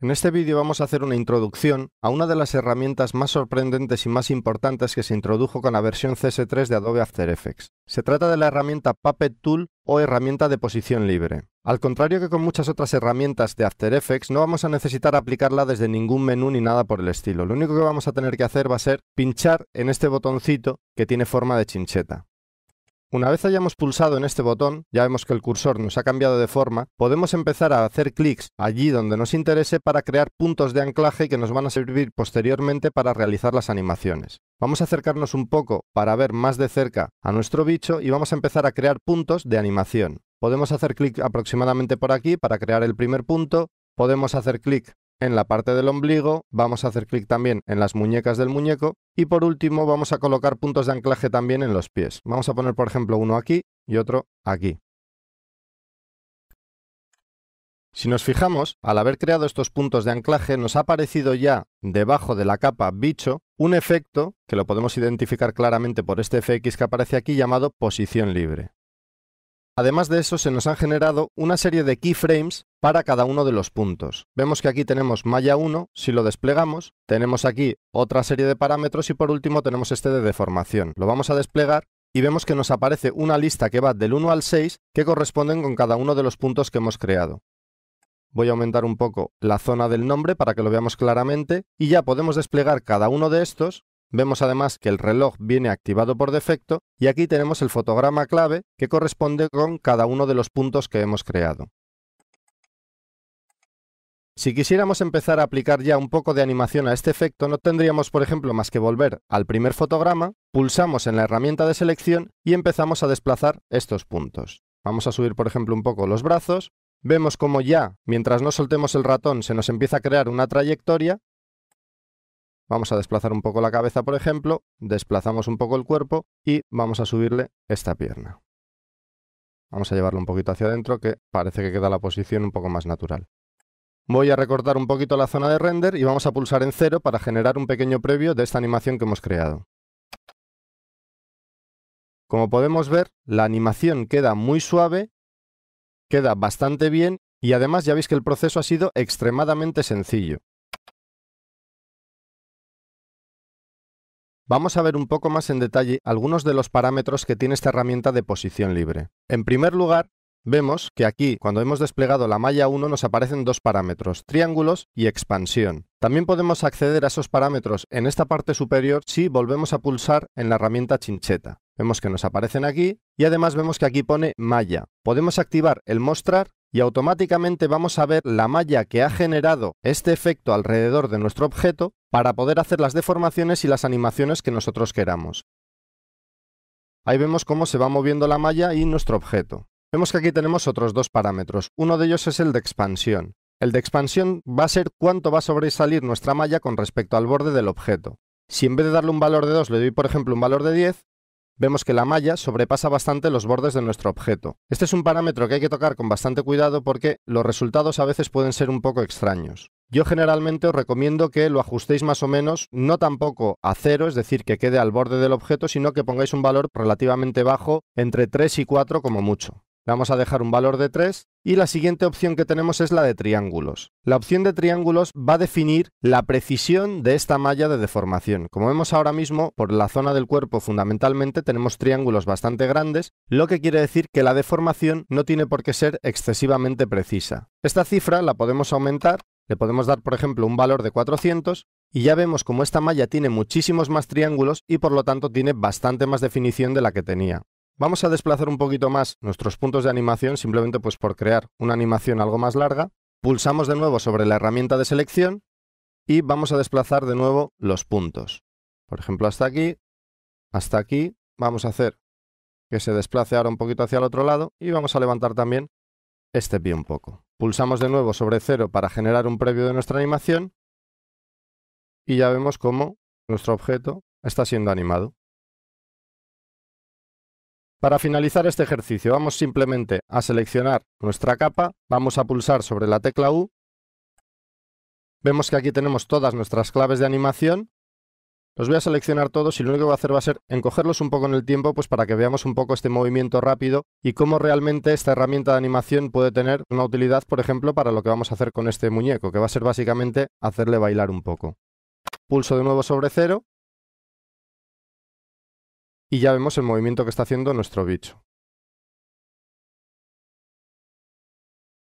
En este vídeo vamos a hacer una introducción a una de las herramientas más sorprendentes y más importantes que se introdujo con la versión CS3 de Adobe After Effects. Se trata de la herramienta Puppet Tool o herramienta de posición libre. Al contrario que con muchas otras herramientas de After Effects, no vamos a necesitar aplicarla desde ningún menú ni nada por el estilo. Lo único que vamos a tener que hacer va a ser pinchar en este botoncito que tiene forma de chincheta. Una vez hayamos pulsado en este botón, ya vemos que el cursor nos ha cambiado de forma, podemos empezar a hacer clics allí donde nos interese para crear puntos de anclaje que nos van a servir posteriormente para realizar las animaciones. Vamos a acercarnos un poco para ver más de cerca a nuestro bicho y vamos a empezar a crear puntos de animación. Podemos hacer clic aproximadamente por aquí para crear el primer punto, podemos hacer clic en la parte del ombligo, vamos a hacer clic también en las muñecas del muñeco y por último vamos a colocar puntos de anclaje también en los pies. Vamos a poner por ejemplo uno aquí y otro aquí. Si nos fijamos, al haber creado estos puntos de anclaje nos ha aparecido ya debajo de la capa bicho un efecto que lo podemos identificar claramente por este FX que aparece aquí llamado posición libre. Además de eso, se nos han generado una serie de keyframes para cada uno de los puntos. Vemos que aquí tenemos malla 1, si lo desplegamos, tenemos aquí otra serie de parámetros y por último tenemos este de deformación. Lo vamos a desplegar y vemos que nos aparece una lista que va del 1 al 6 que corresponden con cada uno de los puntos que hemos creado. Voy a aumentar un poco la zona del nombre para que lo veamos claramente y ya podemos desplegar cada uno de estos. Vemos además que el reloj viene activado por defecto y aquí tenemos el fotograma clave que corresponde con cada uno de los puntos que hemos creado. Si quisiéramos empezar a aplicar ya un poco de animación a este efecto, no tendríamos por ejemplo más que volver al primer fotograma, pulsamos en la herramienta de selección y empezamos a desplazar estos puntos. Vamos a subir por ejemplo un poco los brazos, vemos como ya, mientras no soltemos el ratón, se nos empieza a crear una trayectoria. Vamos a desplazar un poco la cabeza, por ejemplo, desplazamos un poco el cuerpo y vamos a subirle esta pierna. Vamos a llevarlo un poquito hacia adentro, que parece que queda la posición un poco más natural. Voy a recortar un poquito la zona de render y vamos a pulsar en 0 para generar un pequeño previo de esta animación que hemos creado. Como podemos ver, la animación queda muy suave, queda bastante bien y además ya veis que el proceso ha sido extremadamente sencillo. Vamos a ver un poco más en detalle algunos de los parámetros que tiene esta herramienta de posición libre. En primer lugar, vemos que aquí, cuando hemos desplegado la malla 1, nos aparecen dos parámetros, triángulos y expansión. También podemos acceder a esos parámetros en esta parte superior si volvemos a pulsar en la herramienta chincheta. Vemos que nos aparecen aquí y además vemos que aquí pone malla. Podemos activar el mostrar y automáticamente vamos a ver la malla que ha generado este efecto alrededor de nuestro objeto para poder hacer las deformaciones y las animaciones que nosotros queramos. Ahí vemos cómo se va moviendo la malla y nuestro objeto. Vemos que aquí tenemos otros dos parámetros. Uno de ellos es el de expansión. El de expansión va a ser cuánto va a sobresalir nuestra malla con respecto al borde del objeto. Si en vez de darle un valor de 2 le doy por ejemplo un valor de 10, vemos que la malla sobrepasa bastante los bordes de nuestro objeto. Este es un parámetro que hay que tocar con bastante cuidado porque los resultados a veces pueden ser un poco extraños. Yo generalmente os recomiendo que lo ajustéis más o menos, no tampoco a 0, es decir, que quede al borde del objeto, sino que pongáis un valor relativamente bajo, entre 3 y 4 como mucho. Vamos a dejar un valor de 3 y la siguiente opción que tenemos es la de triángulos. La opción de triángulos va a definir la precisión de esta malla de deformación. Como vemos ahora mismo, por la zona del cuerpo fundamentalmente tenemos triángulos bastante grandes, lo que quiere decir que la deformación no tiene por qué ser excesivamente precisa. Esta cifra la podemos aumentar, le podemos dar por ejemplo un valor de 400 y ya vemos como esta malla tiene muchísimos más triángulos y por lo tanto tiene bastante más definición de la que tenía. Vamos a desplazar un poquito más nuestros puntos de animación, simplemente pues por crear una animación algo más larga. Pulsamos de nuevo sobre la herramienta de selección y vamos a desplazar de nuevo los puntos. Por ejemplo, hasta aquí, hasta aquí. Vamos a hacer que se desplace ahora un poquito hacia el otro lado y vamos a levantar también este pie un poco. Pulsamos de nuevo sobre 0 para generar un previo de nuestra animación y ya vemos cómo nuestro objeto está siendo animado. Para finalizar este ejercicio vamos simplemente a seleccionar nuestra capa, vamos a pulsar sobre la tecla U, vemos que aquí tenemos todas nuestras claves de animación Los voy a seleccionar todos y lo único que voy a hacer va a ser encogerlos un poco en el tiempo, pues para que veamos un poco este movimiento rápido y cómo realmente esta herramienta de animación puede tener una utilidad, por ejemplo, para lo que vamos a hacer con este muñeco, que va a ser básicamente hacerle bailar un poco. Pulso de nuevo sobre 0 y ya vemos el movimiento que está haciendo nuestro bicho.